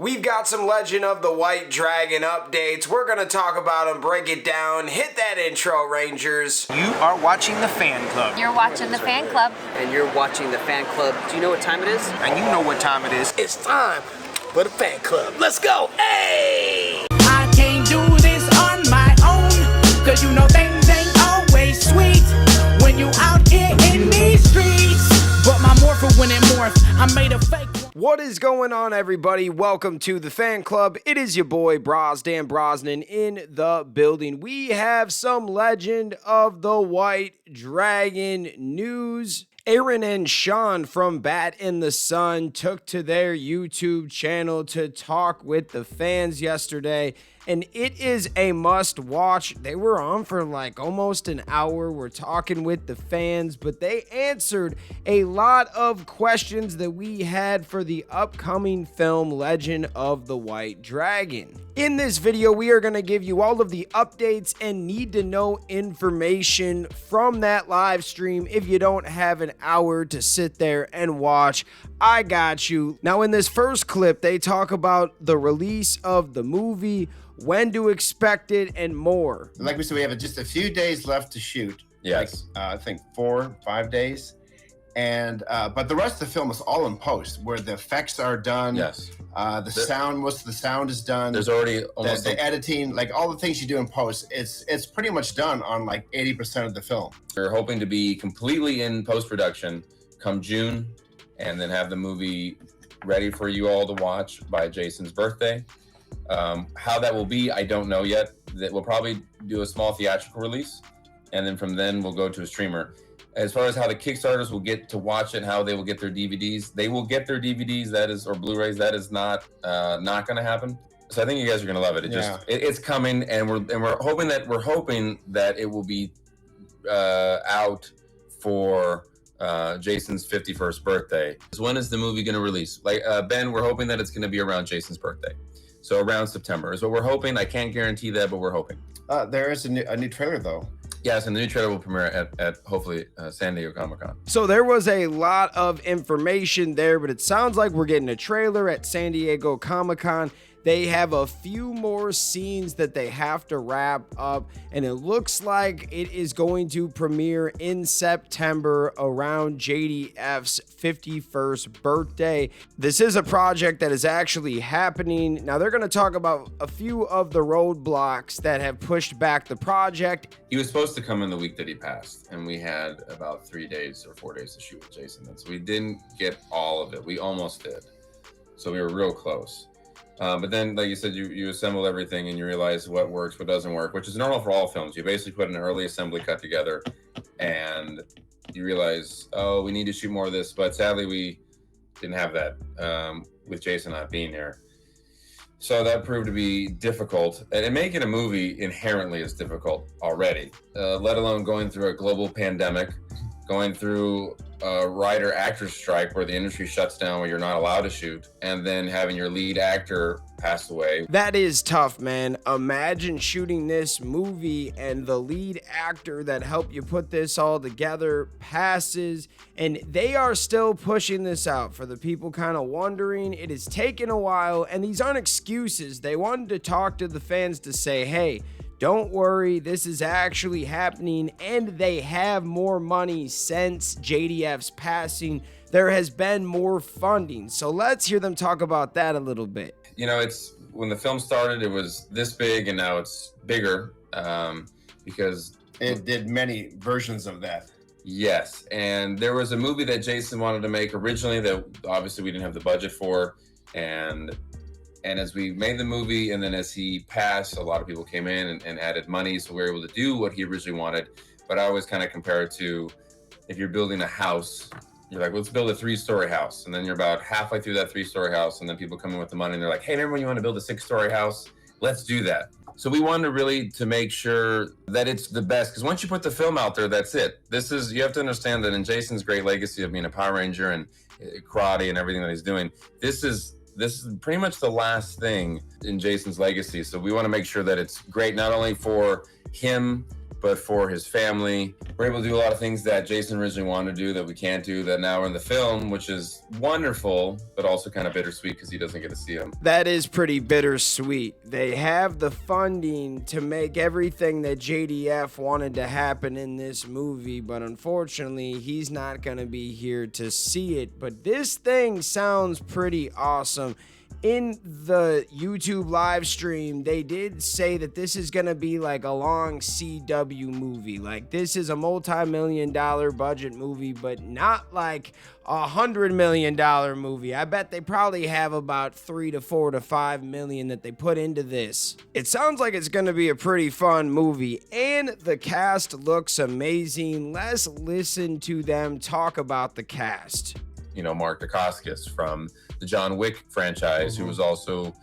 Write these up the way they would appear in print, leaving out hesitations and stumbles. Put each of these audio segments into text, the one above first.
We've got some Legend of the White Dragon updates. We're going to talk about them, break it down. Hit that intro, Rangers. You are watching the Fan Club. You're watching the Fan Club. And you're watching the Fan Club. Do you know what time it is? And you know what time it is. It's time for the Fan Club. Let's go. Hey! I can't do this on my own, cause you know things ain't always sweet when you out here in these streets. But my morpher when it morphed, I made a fake. What is going on, everybody? Welcome to the Fan Club. It is your boy Dan Brosnan in the building. We have some Legend of the White Dragon news. Aaron and Sean from Bat in the Sun took to their YouTube channel to talk with the fans yesterday, and it is a must watch. They were on for like almost an hour. We're talking with the fans, but they answered a lot of questions that we had for the upcoming film Legend of the White Dragon. In this video, we are going to give you all of the updates and need to know information from that live stream. If you don't have an hour to sit there and watch, I got you. Now, in this first clip, they talk about the release of the movie, when to expect it, and more. Like we said, we have just a few days left to shoot. Yes. I think 4 or 5 days. And but the rest of the film is all in post, where the effects are done. Yes. Sound, most of the sound is done. There's already almost the editing, like all the things you do in post, it's pretty much done on like 80% of the film. We're hoping to be completely in post-production come June, and then have the movie ready for you all to watch by Jason's birthday. How that will be, I don't know yet. That we'll probably do a small theatrical release, and then from then we'll go to a streamer. As far as how the Kickstarters will get to watch it, how they will get their DVDs, they will get their DVDs. That is, or Blu-rays. That is not going to happen. So I think you guys are going to love it. It's coming, and we're hoping that it will be out for Jason's 51st birthday. So when is the movie going to release? Like Ben, we're hoping that it's going to be around Jason's birthday. So around September is what we're hoping. I can't guarantee that, but we're hoping. There is a new trailer though. Yes, and the new trailer will premiere at hopefully San Diego Comic-Con. So there was a lot of information there, but it sounds like we're getting a trailer at San Diego Comic-Con. They have a few more scenes that they have to wrap up, and it looks like it is going to premiere in September around JDF's 51st birthday. This is a project that is actually happening. Now, they're going to talk about a few of the roadblocks that have pushed back the project. He was supposed to come in the week that he passed, and we had about 3 days or 4 days to shoot with Jason. And so we didn't get all of it. We almost did. So we were real close. But then, like you said, you assemble everything and you realize what works, what doesn't work, which is normal for all films. You basically put an early assembly cut together and you realize, oh, we need to shoot more of this. But sadly, we didn't have that with Jason not being here. So that proved to be difficult. And making a movie inherently is difficult already, let alone going through a global pandemic, going through a writer-actor strike where the industry shuts down, where you're not allowed to shoot, and then having your lead actor pass away. That is tough, man. Imagine shooting this movie and the lead actor that helped you put this all together passes, and they are still pushing this out. For the people kind of wondering, it has taken a while, and these aren't excuses. They wanted to talk to the fans to say, hey, don't worry, this is actually happening, and they have more money since JDF's passing. There has been more funding. So let's hear them talk about that a little bit. You know, it's when the film started, it was this big, and now it's bigger because It did many versions of that. Yes, and there was a movie that Jason wanted to make originally that obviously we didn't have the budget for, and as we made the movie, and then as he passed, a lot of people came in and added money, so we were able to do what he originally wanted. But I always kind of compare it to if you're building a house, you're like, let's build a 3-story house, and then you're about halfway through that 3-story house, and then people come in with the money, and they're like, hey, remember when you want to build a 6-story house? Let's do that. So we wanted really to make sure that it's the best, because once you put the film out there, that's it. You have to understand that in Jason's great legacy of being a Power Ranger and karate and everything that he's doing, this is pretty much the last thing in Jason's legacy. So we want to make sure that it's great, not only for him but for his family. We're able to do a lot of things that Jason originally wanted to do that we can't do, that now are in the film, which is wonderful, but also kind of bittersweet because he doesn't get to see them. That is pretty bittersweet. They have the funding to make everything that JDF wanted to happen in this movie, but unfortunately, he's not going to be here to see it. But this thing sounds pretty awesome. In the YouTube live stream, they did say that this is going to be like a long CW movie. Like, this is a multi-million-dollar budget movie, but not like $100 million movie. I bet they probably have about 3 to 4 to 5 million that they put into this. It sounds like it's going to be a pretty fun movie, and the cast looks amazing. Let's listen to them talk about the cast. You know, Mark Dacascos from the John Wick franchise, who was also,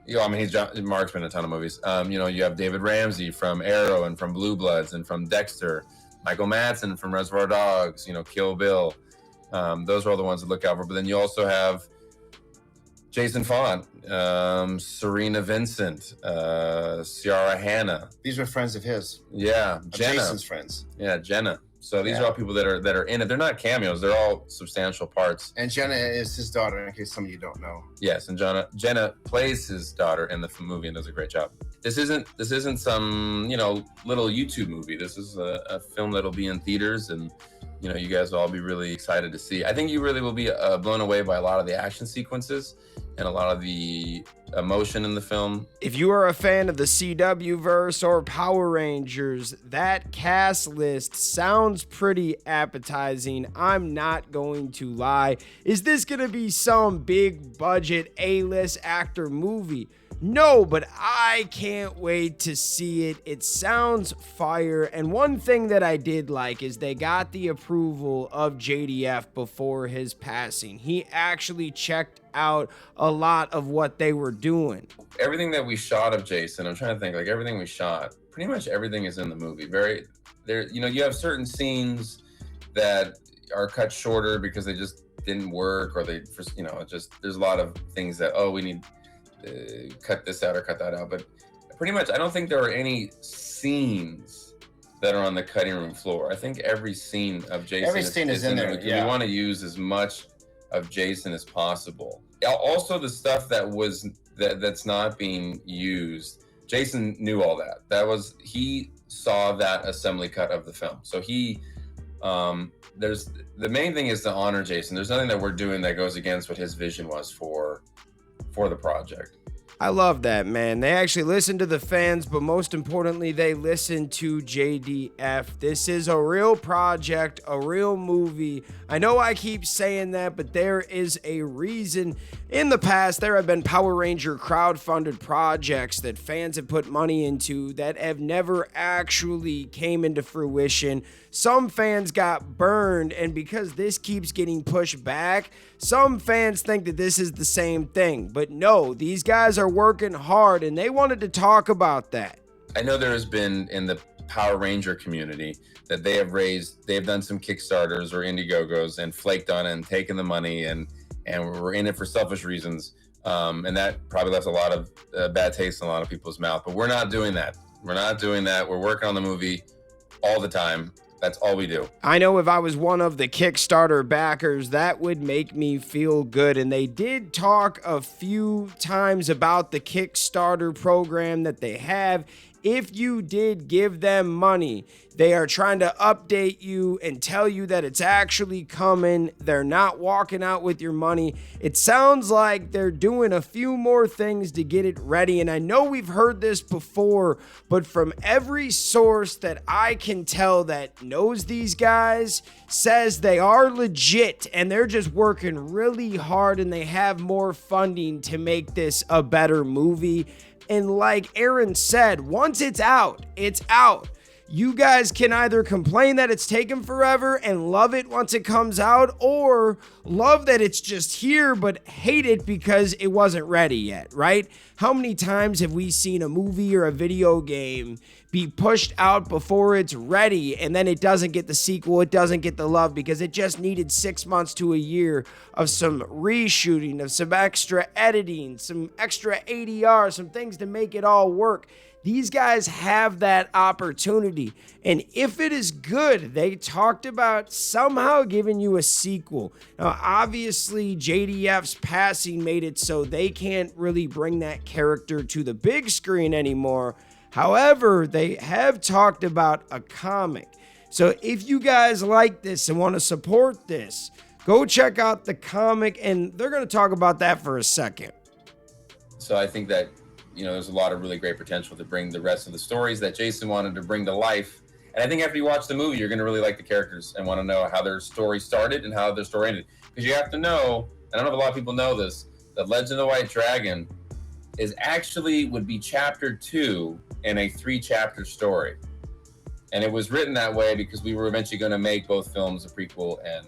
Mark's been in a ton of movies. You have David Ramsey from Arrow and from Blue Bloods and from Dexter, Michael Madsen from Reservoir Dogs, Kill Bill. Those are all the ones to look out for. But then you also have Jason Font, Serena Vincent, Ciara Hanna. These were friends of his. Yeah, Jenna. Jason's friends. Yeah, Jenna. So these are all people that are in it. They're not cameos. They're all substantial parts. And Jenna is his daughter, in case some of you don't know. Yes, and Jenna plays his daughter in the movie and does a great job. This isn't some little YouTube movie. This is a film that'll be in theaters, and you guys will all be really excited to see. I think you really will be blown away by a lot of the action sequences and a lot of the emotion in the film. If you are a fan of the CW verse or Power Rangers, that cast list sounds pretty appetizing. I'm not going to lie. Is this gonna be some big budget A-list actor movie? No, but I can't wait to see it. It sounds fire. And one thing that I did like is they got the approval of JDF before his passing. He actually checked out a lot of what they were doing. Everything that we shot of Jason, I'm trying to think, like everything we shot, pretty much everything is in the movie. You have certain scenes that are cut shorter because they just didn't work, or there's a lot of things that, we need cut this out or cut that out. But pretty much, I don't think there are any scenes that are on the cutting room floor. I think every scene of Jason is in there. We want to use as much of Jason as possible. Also, the stuff that's not being used, Jason knew all that. He saw that assembly cut of the film. So there's the main thing is to honor Jason. There's nothing that we're doing that goes against what his vision was for the project. I love that, man. They actually listen to the fans, but most importantly, they listen to JDF. This is a real project, a real movie. I know I keep saying that, but there is a reason. In the past, there have been Power Ranger crowdfunded projects that fans have put money into that have never actually came into fruition. Some fans got burned, and because this keeps getting pushed back, some fans think that this is the same thing. But no, these guys are working hard, and they wanted to talk about that. I know there has been in the Power Ranger community that they've done some Kickstarters or Indiegogos and flaked on it and taken the money and we're in it for selfish reasons. And that probably left a lot of bad taste in a lot of people's mouth. But we're not doing that. We're working on the movie all the time. That's all we do. I know if I was one of the Kickstarter backers, that would make me feel good. And they did talk a few times about the Kickstarter program that they have. If you did give them money, they are trying to update you and tell you that it's actually coming. They're not walking out with your money. It sounds like they're doing a few more things to get it ready. And I know we've heard this before, but from every source that I can tell that knows these guys says they are legit and they're just working really hard and they have more funding to make this a better movie. And like Aaron said, once it's out, it's out. You guys can either complain that it's taken forever and love it once it comes out, or love that it's just here but hate it because it wasn't ready yet, right? How many times have we seen a movie or a video game be pushed out before it's ready, and then it doesn't get the sequel, it doesn't get the love because it just needed 6 months to a year of some reshooting, of some extra editing, some extra ADR, some things to make it all work. These guys have that opportunity, and if it is good, they talked about somehow giving you a sequel. Now, obviously, JDF's passing made it so they can't really bring that character to the big screen anymore. However, they have talked about a comic. So if you guys like this and want to support this, go check out the comic, and they're going to talk about that for a second. So I think that, there's a lot of really great potential to bring the rest of the stories that Jason wanted to bring to life. And I think after you watch the movie, you're going to really like the characters and want to know how their story started and how their story ended. Because you have to know, and I don't know if a lot of people know this, that Legend of the White Dragon would be chapter 2 in a 3-chapter story. And it was written that way because we were eventually going to make both films, a prequel and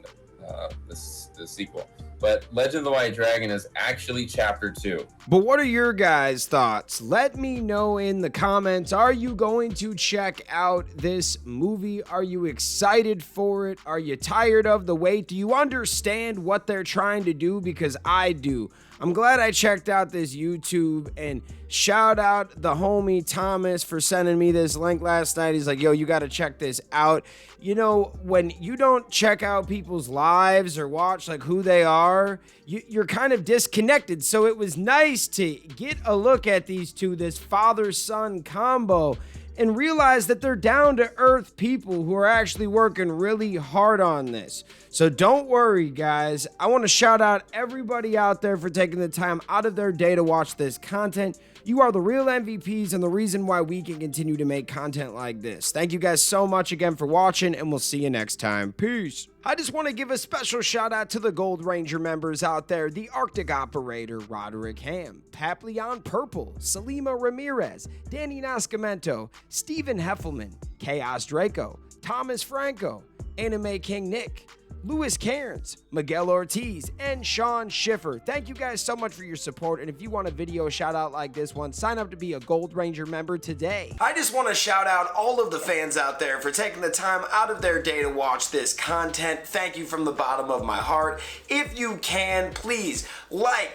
the sequel. But Legend of the White Dragon is actually chapter 2. But what are your guys' thoughts? Let me know in the comments. Are you going to check out this movie? Are you excited for it? Are you tired of the wait? Do you understand what they're trying to do? Because I do. I'm glad I checked out this YouTube, and shout out the homie Thomas for sending me this link last night. He's like, yo, you got to check this out. When you don't check out people's lives or watch like who they are, you're kind of disconnected. So it was nice to get a look at these two, this father-son combo, and realize that they're down-to-earth people who are actually working really hard on this. So don't worry, guys. I want to shout out everybody out there for taking the time out of their day to watch this content. You are the real MVPs and the reason why we can continue to make content like this. Thank you guys so much again for watching, and we'll see you next time. Peace. I just want to give a special shout out to the Gold Ranger members out there: the Arctic Operator, Roderick Ham, Papillon Purple, Salima Ramirez, Danny Nascimento, Stephen Heffelman, Chaos Draco, Thomas Franco, Anime King Nick, Louis Cairns, Miguel Ortiz, and Sean Schiffer. Thank you guys so much for your support, and if you want a video shout out like this one, sign up to be a Gold Ranger member today. I just want to shout out all of the fans out there for taking the time out of their day to watch this content. Thank you from the bottom of my heart. If you can, please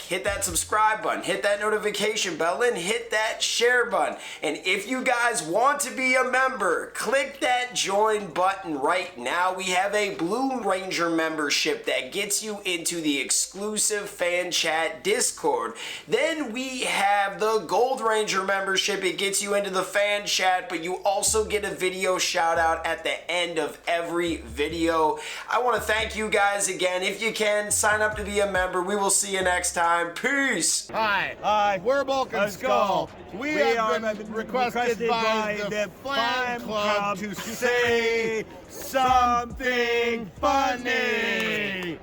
hit that subscribe button, hit that notification bell, and hit that share button. And if you guys want to be a member, click that join button right now. We have a Blue Ranger membership that gets you into the exclusive fan chat Discord. Then we have the Gold Ranger membership. It gets you into the fan chat, but you also get a video shout out at the end of every video. I want to thank you guys again. If you can, sign up to be a member. We will see you next time. Peace. Hi, we're Bulk and Skull. We have been requested by the fan club to say something funny.